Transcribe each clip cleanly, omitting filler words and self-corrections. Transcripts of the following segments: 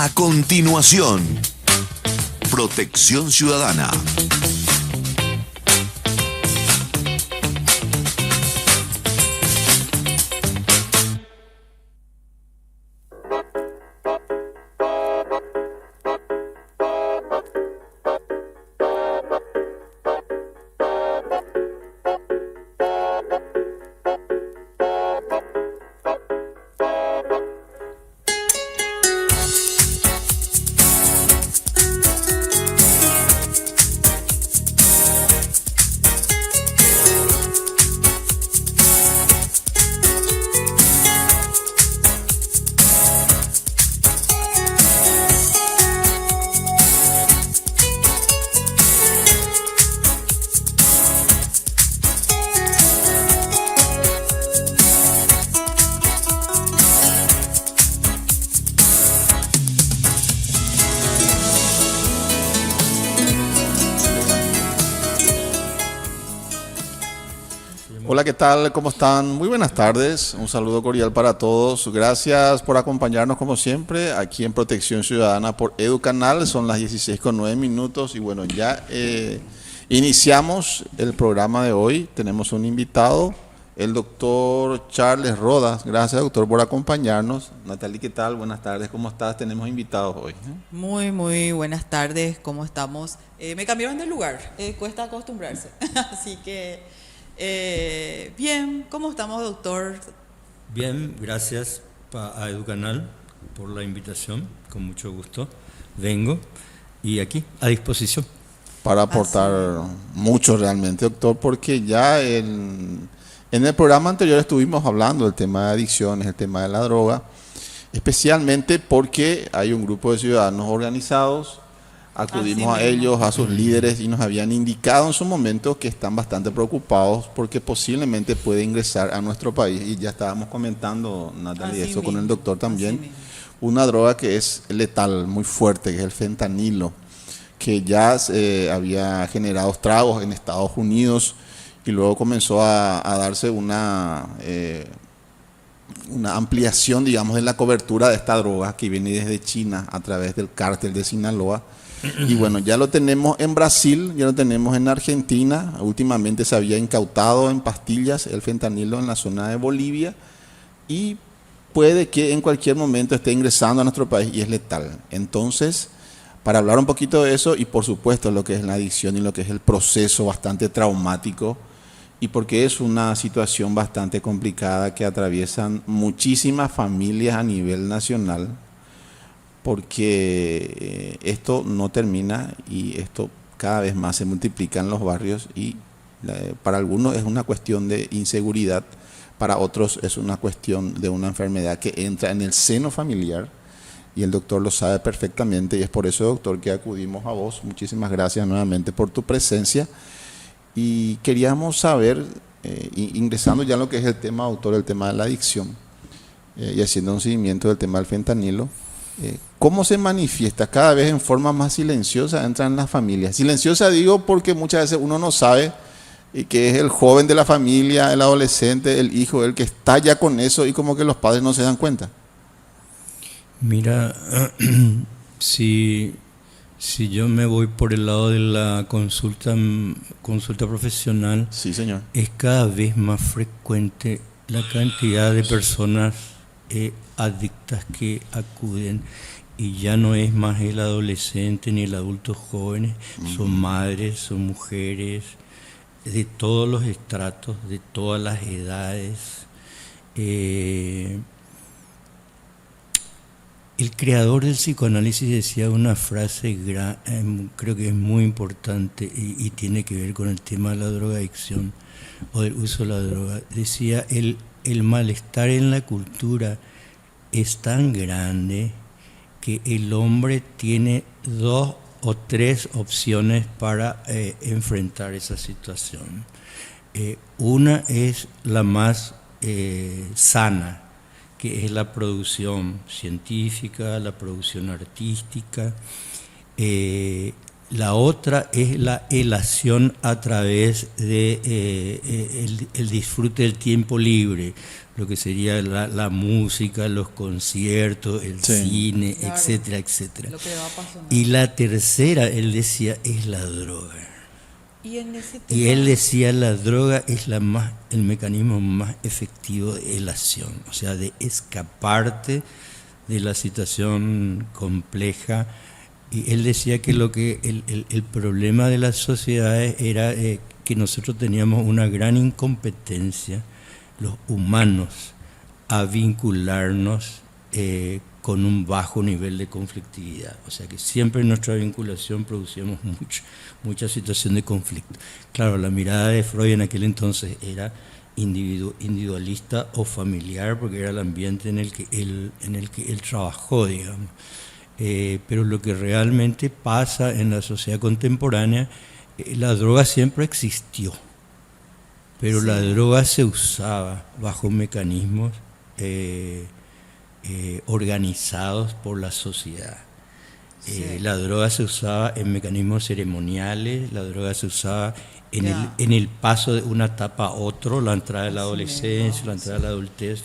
A continuación, Protección Ciudadana. Hola, ¿qué tal? ¿Cómo están? Muy buenas tardes. Un saludo cordial para todos. Gracias por acompañarnos como siempre aquí en Protección Ciudadana por EduCanal. Son las 16:09 y bueno, ya iniciamos el programa de hoy. Tenemos un invitado, el doctor Charles Rodas. Gracias, doctor, por acompañarnos. Natalie, ¿qué tal? Buenas tardes. ¿Cómo estás? Tenemos invitados hoy. Muy buenas tardes. ¿Cómo estamos? Me cambiaron de lugar. Cuesta acostumbrarse. Así que... bien, ¿cómo estamos, doctor? Bien, gracias a EduCanal por la invitación, con mucho gusto vengo y aquí a disposición. Para aportar mucho realmente, doctor, porque ya en el programa anterior estuvimos hablando del tema de adicciones, el tema de la droga, especialmente porque hay un grupo de ciudadanos organizados. Acudimos a ellos, a sus líderes, y nos habían indicado en su momento que están bastante preocupados porque posiblemente puede ingresar a nuestro país. Y ya estábamos comentando, Natalia, eso con el doctor también. Una droga que es letal, muy fuerte, que es el fentanilo, que ya había generado estragos en Estados Unidos y luego comenzó a darse una ampliación, digamos, de la cobertura de esta droga que viene desde China a través del cártel de Sinaloa. Y bueno, ya lo tenemos en Brasil, ya lo tenemos en Argentina. Últimamente se había incautado en pastillas el fentanilo en la zona de Bolivia y puede que en cualquier momento esté ingresando a nuestro país y es letal. Entonces, para hablar un poquito de eso y por supuesto lo que es la adicción y lo que es el proceso bastante traumático, y porque es una situación bastante complicada que atraviesan muchísimas familias a nivel nacional, porque esto no termina y esto cada vez más se multiplica en los barrios y para algunos es una cuestión de inseguridad, para otros es una cuestión de una enfermedad que entra en el seno familiar y el doctor lo sabe perfectamente y es por eso, doctor, que acudimos a vos. Muchísimas gracias nuevamente por tu presencia y queríamos saber, ingresando ya en lo que es el tema, doctor, el tema de la adicción y haciendo un seguimiento del tema del fentanilo, ¿cómo se manifiesta? Cada vez en forma más silenciosa entra en las familias. Silenciosa digo porque muchas veces uno no sabe que es el joven de la familia, el adolescente, el hijo, el que está ya con eso y como que los padres no se dan cuenta. Mira, si yo me voy por el lado de la consulta profesional, sí, señor, es cada vez más frecuente la cantidad de personas adictas que acuden y ya no es más el adolescente ni el adulto joven, son madres, son mujeres de todos los estratos, de todas las edades. El creador del psicoanálisis decía una frase, creo que es muy importante y tiene que ver con el tema de la drogadicción o del uso de la droga. Decía, el malestar en la cultura es tan grande que el hombre tiene 2 o 3 opciones para enfrentar esa situación. Una es la más sana, que es la producción científica, la producción artística. La otra es la elación a través de el disfrute del tiempo libre, lo que sería la música, los conciertos, el Sí. cine, Claro. etcétera, etcétera. Lo que va pasando. Y la tercera, él decía, es la droga. Y en ese Y tema- él decía, la droga es el mecanismo más efectivo de elación, o sea, de escaparte de la situación compleja. Y él decía que el problema de las sociedades era que nosotros teníamos una gran incompetencia, los humanos, a vincularnos con un bajo nivel de conflictividad. O sea que siempre en nuestra vinculación producíamos mucha situación de conflicto. Claro, la mirada de Freud en aquel entonces era individualista o familiar, porque era el ambiente en el que él trabajó, digamos. Pero lo que realmente pasa en la sociedad contemporánea, la droga siempre existió, pero Sí. la droga se usaba bajo mecanismos organizados por la sociedad. Sí. La droga se usaba en mecanismos ceremoniales, la droga se usaba Ya. en el paso de una etapa a otro, la entrada de la Así adolescencia, mismo, la entrada de la adultez,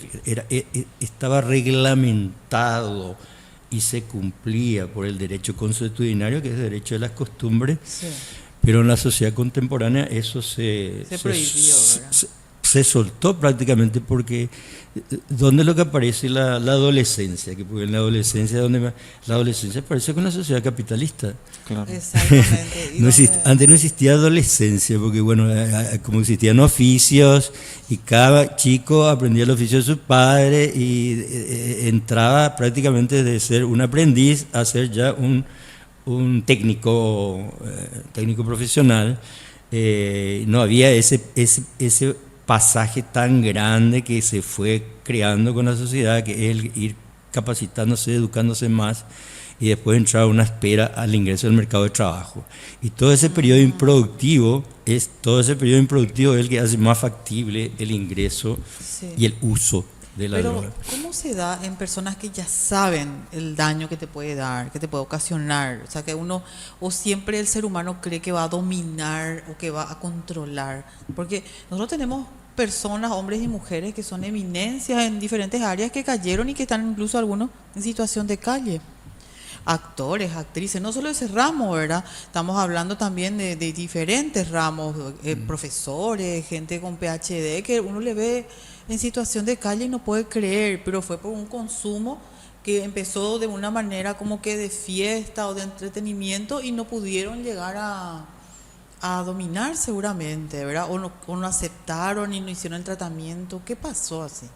estaba reglamentado y se cumplía por el derecho consuetudinario, que es el derecho de las costumbres, Sí. pero en la sociedad contemporánea eso Se prohibió, ¿verdad? se soltó prácticamente, porque ¿dónde es lo que aparece la adolescencia? Que porque en la adolescencia, la adolescencia aparece con la sociedad capitalista. Claro. Exactamente. ¿Y No dónde- antes no existía adolescencia, porque bueno, como existían oficios y cada chico aprendía el oficio de su padre y entraba prácticamente de ser un aprendiz a ser ya un técnico profesional. No había ese pasaje tan grande que se fue creando con la sociedad, que es el ir capacitándose, educándose más y después entrar a una espera al ingreso del mercado de trabajo. Y todo ese periodo improductivo es el que hace más factible el ingreso Sí. y el uso de la Pero, droga. ¿cómo se da en personas que ya saben el daño que te puede dar, que te puede ocasionar? O sea, que uno, o siempre el ser humano cree que va a dominar o que va a controlar. Porque nosotros tenemos personas, hombres y mujeres, que son eminencias en diferentes áreas, que cayeron y que están incluso algunos en situación de calle. Actores, actrices, no solo ese ramo, ¿verdad? Estamos hablando también de diferentes ramos, profesores, gente con PhD, que uno le ve en situación de calle y no puede creer, pero fue por un consumo que empezó de una manera como que de fiesta o de entretenimiento y no pudieron llegar a dominar seguramente, ¿verdad? O no aceptaron y no hicieron el tratamiento. ¿Qué pasó así?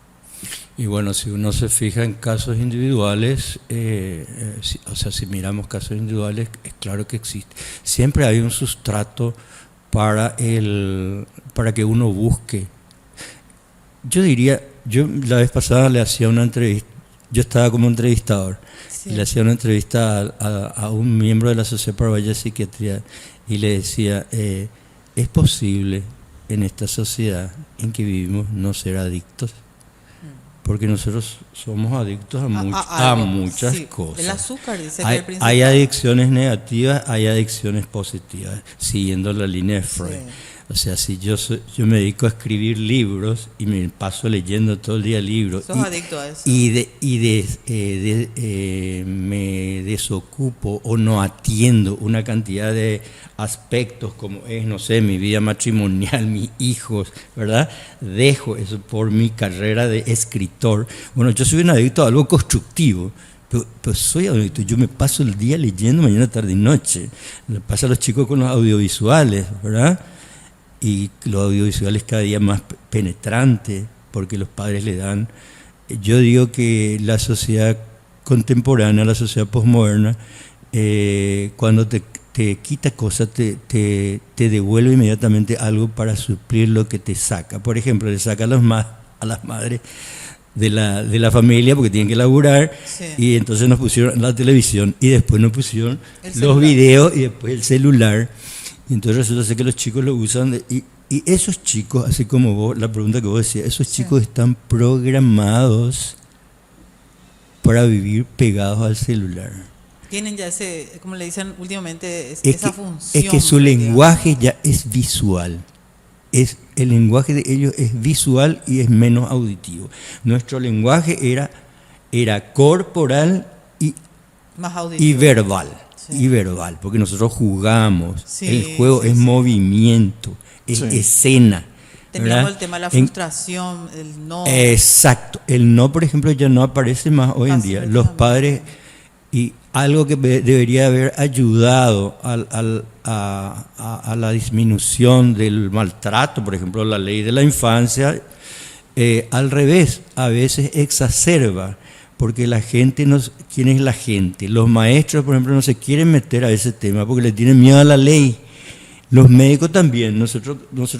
Y bueno, si uno se fija en casos individuales, si miramos casos individuales, es claro que existe. Siempre hay un sustrato para que uno busque. Yo la vez pasada le hacía una entrevista, yo estaba como entrevistador, Sí. y le hacía una entrevista a un miembro de la Sociedad Paraguaya de Psiquiatría, y le decía, ¿es posible en esta sociedad en que vivimos no ser adictos? Porque nosotros somos adictos a algo, muchas sí. cosas. El azúcar, dice que Hay, el principal. hay adicciones negativas, hay adicciones positivas, siguiendo la línea de Freud. Sí. O sea, si yo me dedico a escribir libros y me paso leyendo todo el día libros Sos adicto a eso. me desocupo o no atiendo una cantidad de aspectos como es, no sé, mi vida matrimonial, mis hijos, ¿verdad? Dejo eso por mi carrera de escritor. Bueno, yo soy un adicto a algo constructivo. Pero soy adicto, yo me paso el día leyendo mañana, tarde y noche. Le pasa a los chicos con los audiovisuales, ¿verdad? Y los audiovisuales cada día más penetrantes, porque los padres le dan. Yo digo que la sociedad contemporánea, la sociedad posmoderna, cuando te quita cosas, te devuelve inmediatamente algo para suplir lo que te saca. Por ejemplo, le saca a las madres de la familia porque tienen que laburar, Sí. y entonces nos pusieron la televisión y después nos pusieron El los celular. videos y después el celular. Y entonces resulta ser que los chicos lo usan y esos chicos, así como vos, la pregunta que vos decías, esos Sí. chicos están programados para vivir pegados al celular. Tienen ya ese, como le dicen últimamente, Es esa que, función. es que su digamos. lenguaje ya es visual. el lenguaje de ellos es visual y es menos auditivo. Nuestro lenguaje era corporal Más y auditivo. verbal. Sí. Y verbal, porque nosotros jugamos, Sí, el juego sí, es sí. movimiento, es Sí. escena. Teníamos ¿verdad? el tema de la En- frustración, el no. Exacto. El no, por ejemplo, ya no aparece más hoy en Casi día. Los prácticamente. padres, y algo que debería haber ayudado a la disminución del maltrato, por ejemplo, la ley de la infancia, al revés, a veces exacerba, porque la gente, ¿quién es la gente? Los maestros, por ejemplo, no se quieren meter a ese tema porque le tienen miedo a la ley. Los médicos también, nosotros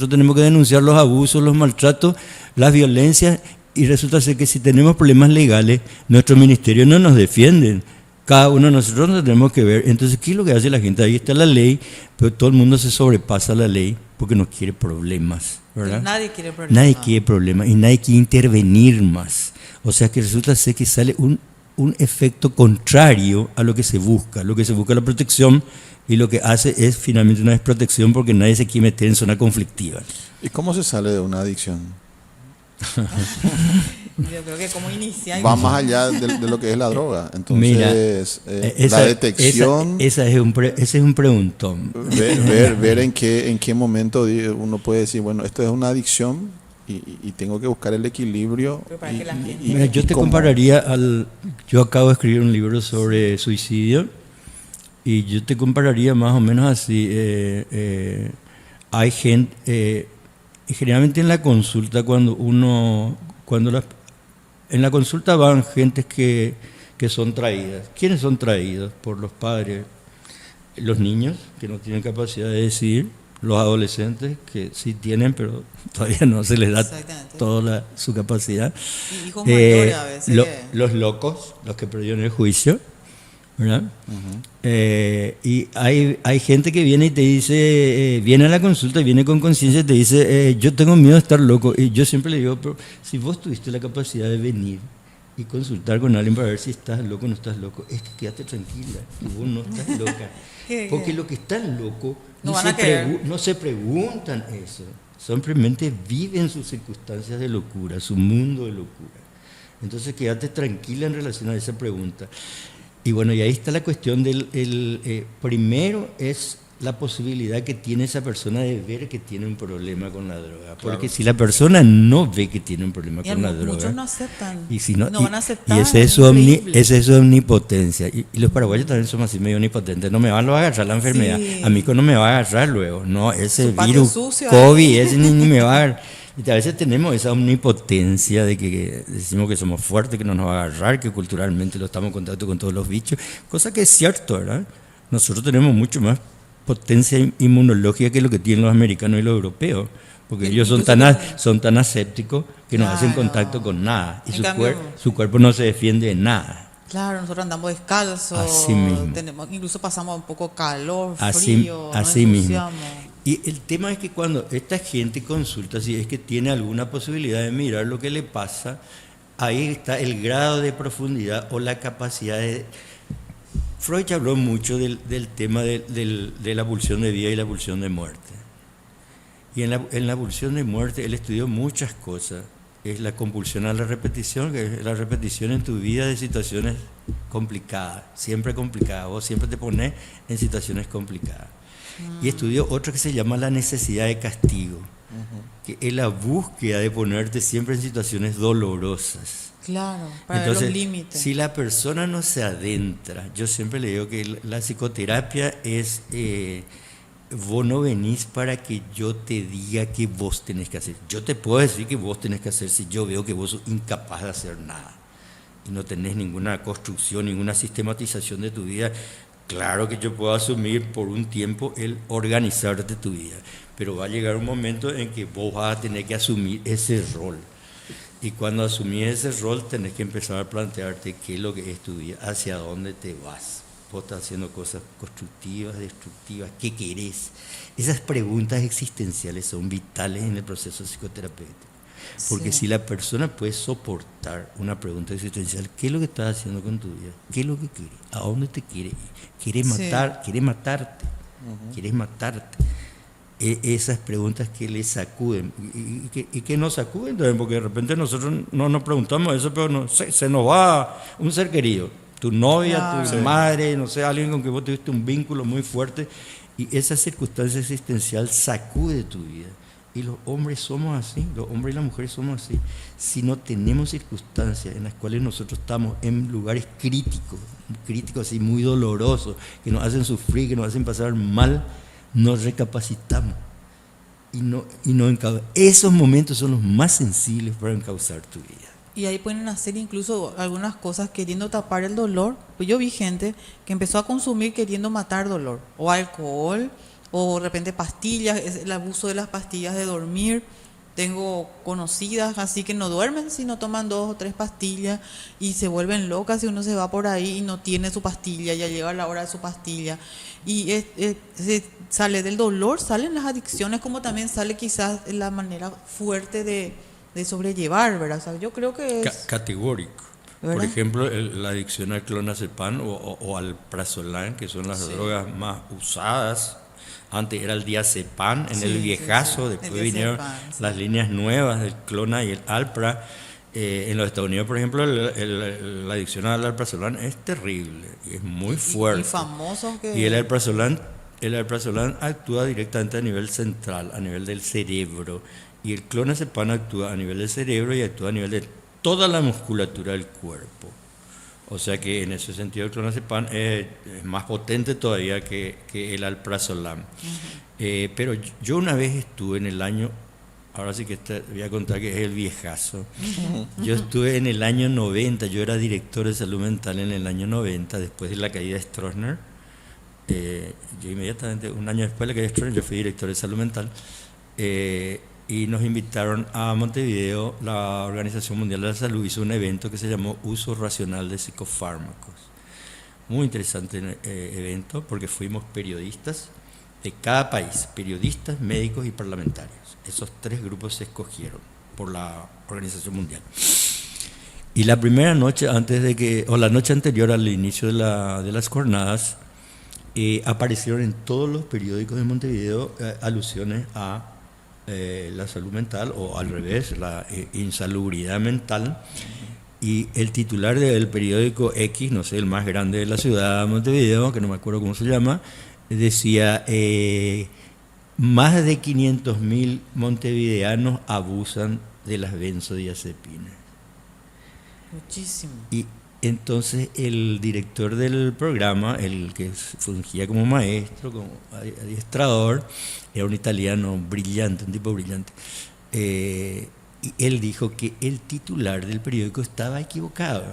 tenemos que denunciar los abusos, los maltratos, las violencias, y resulta ser que si tenemos problemas legales, nuestros ministerios no nos defienden. Cada uno de nosotros nos tenemos que ver. Entonces, ¿qué es lo que hace la gente? Ahí está la ley, pero todo el mundo se sobrepasa la ley porque no quiere problemas, ¿verdad? Nadie quiere problemas. Nadie quiere problemas y nadie quiere intervenir más. O sea que resulta ser que sale un efecto contrario a lo que se busca. Lo que se busca es la protección, y lo que hace es finalmente una desprotección porque nadie se quiere meter en zona conflictiva. ¿Y cómo se sale de una adicción? Yo creo que como iniciar. Va más allá de lo que es la droga. Mira, Entonces, la detección, ese es un preguntón. ver en qué momento uno puede decir, bueno, esto es una adicción y tengo que buscar el equilibrio. Pero para que la gente- Mira, yo te cómo. compararía yo acabo de escribir un libro sobre suicidio y yo te compararía más o menos así. Hay gente, generalmente en la consulta en la consulta van gentes que son traídas. ¿Quiénes son traídos? Por los padres. Los niños que no tienen capacidad de decidir, los adolescentes que sí tienen, pero todavía no se les da Exactamente. toda su capacidad. Y hijos mayores a veces. Los locos, los que perdieron el juicio, ¿verdad? Y hay gente que viene y te dice, viene a la consulta y viene con conciencia y te dice, yo tengo miedo de estar loco. Y yo siempre le digo, pero si vos tuviste la capacidad de venir y consultar con alguien para ver si estás loco o no estás loco, es que quédate tranquila, que vos no estás loca. Porque los que están locos No van a querer. no se preguntan eso, simplemente viven sus circunstancias de locura, su mundo de locura. Entonces quédate tranquila en relación a esa pregunta. Y bueno, y ahí está la cuestión primero es la posibilidad que tiene esa persona de ver que tiene un problema con la droga. Porque Claro. si la persona no ve que tiene un problema Y con la muchos droga, no aceptan. y si no, van a aceptar. y esa es increíble. esa es su omnipotencia. Y los paraguayos también somos así medio omnipotentes. No me va a agarrar la enfermedad. Sí. A mí no me va a agarrar luego. No, ese Su patio virus, sucio, COVID, ese ni me va a agarrar. Y a veces tenemos esa omnipotencia de que decimos que somos fuertes, que no nos va a agarrar, que culturalmente lo estamos en contacto con todos los bichos. Cosa que es cierto, ¿verdad? Nosotros tenemos mucho más potencia inmunológica que lo que tienen los americanos y los europeos. Porque Y ellos incluso son tan asépticos que no hacen Claro. contacto con nada. Y En cambio, su cuerpo no se defiende de nada. Claro, nosotros andamos descalzos. Así mismo. Incluso pasamos un poco calor, Así- frío. así nos mismo. ensuciamos. Y el tema es que cuando esta gente consulta, si es que tiene alguna posibilidad de mirar lo que le pasa, ahí está el grado de profundidad o la capacidad de... Freud habló mucho del tema de la pulsión de vida y la pulsión de muerte. Y en la pulsión de muerte él estudió muchas cosas. Es la compulsión a la repetición, que es la repetición en tu vida de situaciones complicadas, siempre complicadas. Vos siempre te pones en situaciones complicadas. Y estudió otro que se llama la necesidad de castigo, que es la búsqueda de ponerte siempre en situaciones dolorosas. Claro, para ver Entonces, los límites. si la persona no se adentra, yo siempre le digo que la psicoterapia es, vos no venís para que yo te diga qué vos tenés que hacer. Yo te puedo decir que vos tenés que hacer si yo veo que vos sos incapaz de hacer nada y no tenés ninguna construcción, ninguna sistematización de tu vida. Claro que yo puedo asumir por un tiempo el organizarte tu vida, pero va a llegar un momento en que vos vas a tener que asumir ese rol. Y cuando asumís ese rol tenés que empezar a plantearte qué es lo que es tu vida, hacia dónde te vas. Vos estás haciendo cosas constructivas, destructivas, ¿qué querés? Esas preguntas existenciales son vitales en el proceso psicoterapéutico. Porque Sí. si la persona puede soportar una pregunta existencial, ¿qué es lo que estás haciendo con tu vida? ¿Qué es lo que quieres? ¿A dónde te quieres ir? ¿Quieres Sí. matar? ¿Quieres matarte? ¿Quieres matarte? esas preguntas que le sacuden y que nos sacuden también, porque de repente nosotros no nos preguntamos eso, pero no sé, se nos va un ser querido, tu novia, Claro. tu madre, no sé, alguien con quien vos tuviste un vínculo muy fuerte, y esa circunstancia existencial sacude tu vida. Y los hombres somos así, los hombres y las mujeres somos así. Si no tenemos circunstancias en las cuales nosotros estamos en lugares críticos así muy dolorosos, que nos hacen sufrir, que nos hacen pasar mal, nos recapacitamos. Esos momentos son los más sensibles para encauzar tu vida. Y ahí pueden hacer incluso algunas cosas queriendo tapar el dolor. Pues yo vi gente que empezó a consumir queriendo matar dolor, o alcohol, o de repente pastillas, el abuso de las pastillas de dormir. Tengo conocidas así que no duermen si no toman 2 o 3 pastillas y se vuelven locas si uno se va por ahí y no tiene su pastilla, ya llega la hora de su pastilla. Y se sale del dolor, salen las adicciones, como también sale quizás la manera fuerte de sobrellevar, ¿verdad? O sea, yo creo que es... Categórico. Por ¿verdad? ejemplo, la adicción al clonazepam o al prazolam, que son las Sí. drogas más usadas. Antes era el diazepam, en Sí, el viejazo, sí. después El vinieron diazepam, sí. las líneas nuevas del Clona y el Alpra. En los Estados Unidos, por ejemplo, la adicción al alprazolam es terrible, y es muy fuerte. Y famosos que... Y el alprazolam actúa directamente a nivel central, a nivel del cerebro. Y el clonazepam actúa a nivel del cerebro y actúa a nivel de toda la musculatura del cuerpo. O sea que en ese sentido el clonazepam es más potente todavía que el alprazolam. Pero yo una vez estuve en el año, ahora sí que voy a contar que es el viejazo. Yo estuve en el año 90, yo era director de salud mental en el año 90, después de la caída de Stroessner. Yo inmediatamente, un año después de la caída de Stroessner, yo fui director de salud mental. Y nos invitaron a Montevideo. La Organización Mundial de la Salud hizo un evento que se llamó Uso Racional de Psicofármacos. Muy interesante evento, porque fuimos periodistas de cada país, periodistas, médicos y parlamentarios. Esos 3 grupos se escogieron por la Organización Mundial. Y la primera noche, la noche anterior al inicio de las jornadas, aparecieron en todos los periódicos de Montevideo alusiones a la salud mental, o al revés, la insalubridad mental. Y el titular del periódico X, no sé, el más grande de la ciudad de Montevideo, que no me acuerdo cómo se llama, decía: más de 500.000 montevideanos abusan de las benzodiazepinas. Muchísimo. Y entonces el director del programa, el que fungía como maestro, como adiestrador, era un italiano brillante, un tipo brillante. Y él dijo que el titular del periódico estaba equivocado,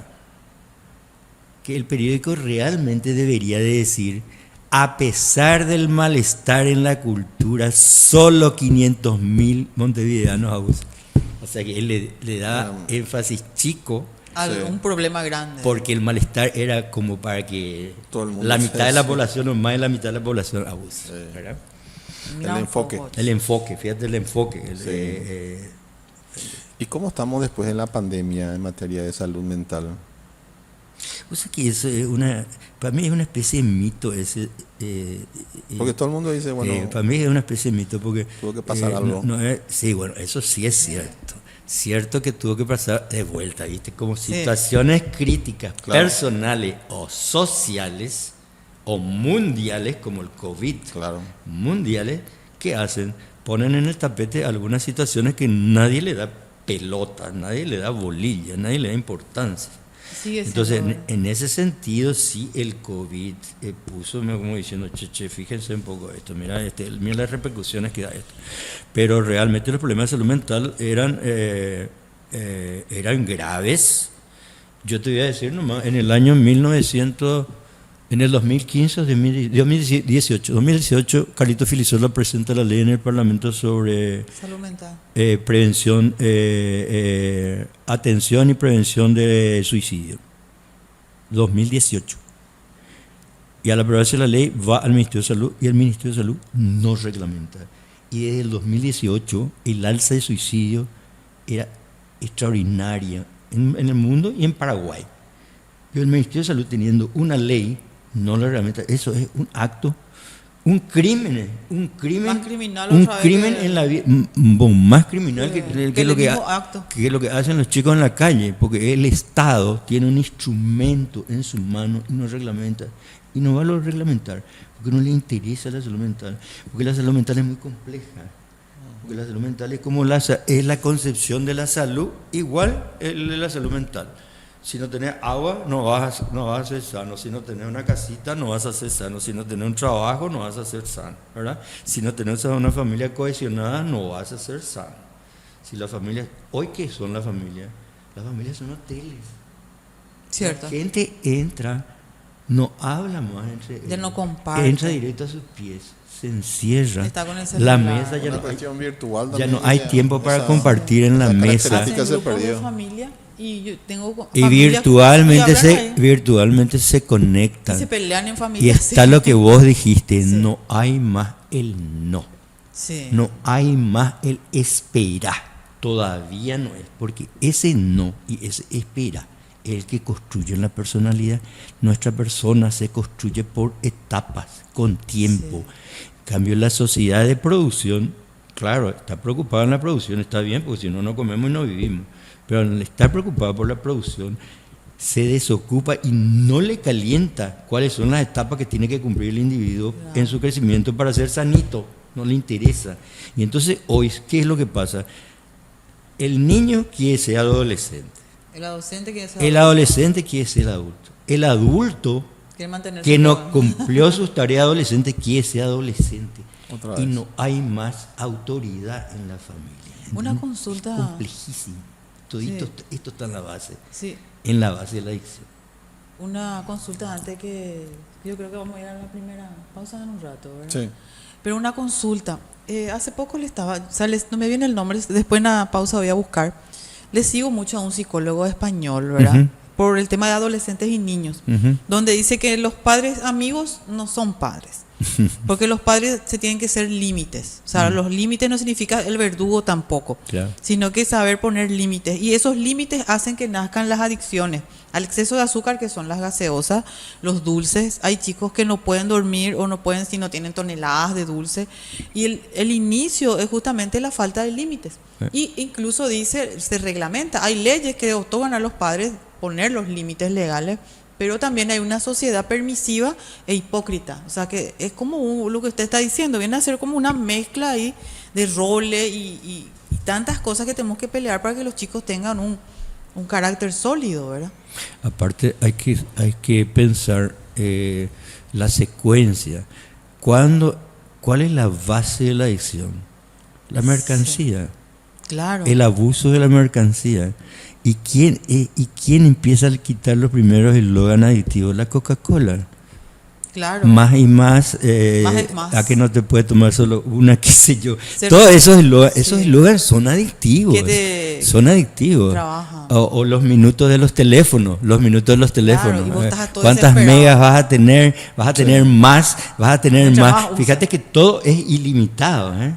que el periódico realmente debería de decir: a pesar del malestar en la cultura, solo 500.000 montevideanos abusan. O sea que él le da énfasis chico, Un problema grande. porque el malestar era como para que Todo el mundo la se- mitad de la sí. población o más de la mitad de la población abuse. ¿Verdad? Mira el un enfoque. poco. El enfoque, fíjate el enfoque. ¿Y cómo estamos después de la pandemia en materia de salud mental? O sea que eso es para mí es una especie de mito ese. Porque todo el mundo dice, bueno, Para mí es una especie de mito porque tuvo que pasar algo. Sí, bueno, eso sí es cierto. Cierto que tuvo que pasar de vuelta, ¿viste? Como Sí. situaciones críticas, Claro. personales o sociales o mundiales, como el COVID, claro, mundiales, ¿qué hacen? Ponen en el tapete algunas situaciones que nadie le da pelota, nadie le da bolilla, nadie le da importancia. Sigue Entonces, siendo- en ese sentido, sí, el COVID puso como diciendo: che, fíjense un poco esto, mira las repercusiones que da esto. Pero realmente los problemas de salud mental eran graves. Yo te voy a decir nomás, en el año 2015, 2018, Carlito Filisola presenta la ley en el Parlamento sobre Salud mental. prevención, atención y prevención de suicidio. 2018. Y al aprobarse la ley va al Ministerio de Salud y el Ministerio de Salud no reglamenta. Y desde el 2018 el alza de suicidio era extraordinaria en el mundo y en Paraguay. Pero el Ministerio de Salud, teniendo una ley, no la reglamenta. Eso es un acto Un crimen, Más criminal un otra vez crimen que- en la vida, más criminal que que lo el que, mismo acto. que lo que hacen los chicos en la calle, porque el Estado tiene un instrumento en su mano y no reglamenta, y no va a lo reglamentar, porque no le interesa la salud mental, porque la salud mental es muy compleja, porque la salud mental es como es la concepción de la salud, igual el de la salud mental. Si no tenés agua, no vas a ser sano. Si no tenés una casita, no vas a ser sano. Si no tenés un trabajo, no vas a ser sano, ¿verdad? Si no tenés una familia cohesionada, no vas a ser sano. Si la familia, ¿hoy qué son las familias? Las familias son hoteles. Cierto. La gente entra, no habla más entre Ya ellos. no comparte. Entra directo a sus pies, se encierra. Está con el La celular. mesa ya Una no hay, cuestión virtual ya también, no hay tiempo para esa- compartir en la esa mesa. característica Hacen se grupos de perdió. familia y yo tengo Y familia virtualmente y hablan ahí. virtualmente se Y conectan. se pelean en Y familia. está sí. lo que vos dijiste, Sí. no hay más el no, Sí. no hay más el espera, todavía no es, porque ese no y ese espera es el que construye la personalidad. Nuestra persona se construye por etapas, con tiempo. En cambio, la sociedad de producción, claro, está preocupada en la producción, está bien, porque si no, no comemos y no vivimos. Pero al estar preocupada por la producción, se desocupa y no le calienta cuáles son las etapas que tiene que cumplir el individuo en su crecimiento para ser sanito, no le interesa. Y entonces hoy, ¿qué es lo que pasa? El niño quiere ser adolescente, El adolescente que el adolescente quiere ser adulto, el adulto quiere mantenerse que no joven. cumplió sus tareas adolescentes quiere ser adolescente. Otra Y vez. no hay más autoridad en la familia. Una consulta. Complejísimo. Todito, Sí. esto está Sí, en la base de la adicción. una consulta antes que yo creo que vamos a ir a la primera pausa en un rato, ¿verdad? Sí. Pero una consulta. Hace poco le estaba, o sea, no me viene el nombre, después en la pausa voy a buscar. Le sigo mucho a un psicólogo español, ¿verdad? Ujú. Por el tema de adolescentes y niños, Ujú. donde dice que los padres amigos no son padres. Porque los padres se tienen que ser límites. O sea, los límites no significa el verdugo tampoco, Claro. sino que saber poner límites. Y esos límites hacen que nazcan las adicciones al exceso de azúcar, que son las gaseosas, los dulces. Hay chicos que no pueden dormir o no pueden si no tienen toneladas de dulce. Y el inicio es justamente la falta de límites. Y incluso dice, se reglamenta, hay leyes que otorgan a los padres poner los límites legales, pero también hay una sociedad permisiva e hipócrita. O sea que es como lo que usted está diciendo, viene a ser como una mezcla ahí de roles y tantas cosas que tenemos que pelear para que los chicos tengan un carácter sólido, ¿verdad? Aparte hay que pensar la secuencia. ¿Cuál es la base de la adicción? La mercancía, Claro. el abuso de la mercancía. ¿Y quién empieza a quitar los primeros eslogans aditivos? La Coca-Cola. Claro. Más y más, Más es más. a que no te puedes tomar solo una, qué sé yo. Ser- Todos esos eslogans, Sí. son adictivos. Que te- Son adictivos. Trabaja. O los minutos de los teléfonos, y vos estás todo ¿Cuántas desesperado. megas vas a tener? Vas a tener más, vas a tener Mucha más. más usa. Fíjate que todo es ilimitado, ¿eh?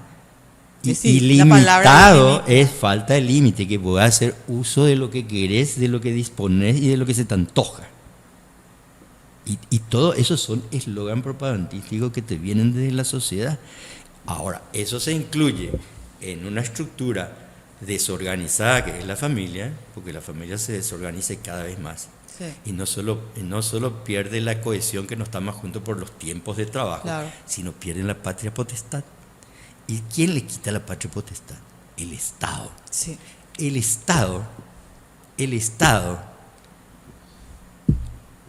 Y Sí, la palabra ilimitado límite. es falta de límite, que puedas hacer uso de lo que querés, de lo que disponés y de lo que se te antoja. Y todo eso son eslogan propagandísticos que te vienen de la sociedad. Ahora, eso se incluye en una estructura desorganizada que es la familia, porque la familia se desorganiza cada vez más. Sí. Y no solo pierde la cohesión que no está más juntos por los tiempos de trabajo, Claro. sino pierde la patria potestad. ¿Y quién le quita la patria potestad? El Estado. Sí. El Estado,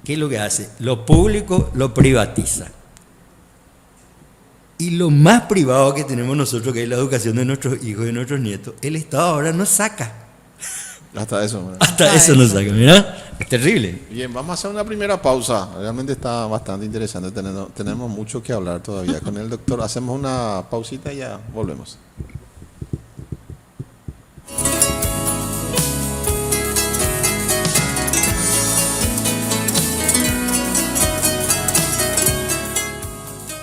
¿qué es lo que hace? Lo público lo privatiza. Y lo más privado que tenemos nosotros, que es la educación de nuestros hijos y de nuestros nietos, el Estado ahora nos saca. Hasta eso. ¿verdad? Hasta Hasta eso nos eso. saca, ¿verdad? Es terrible. Bien, vamos a hacer una primera pausa. Realmente está bastante interesante. Tenemos mucho que hablar todavía con el doctor. Hacemos una pausita y ya volvemos.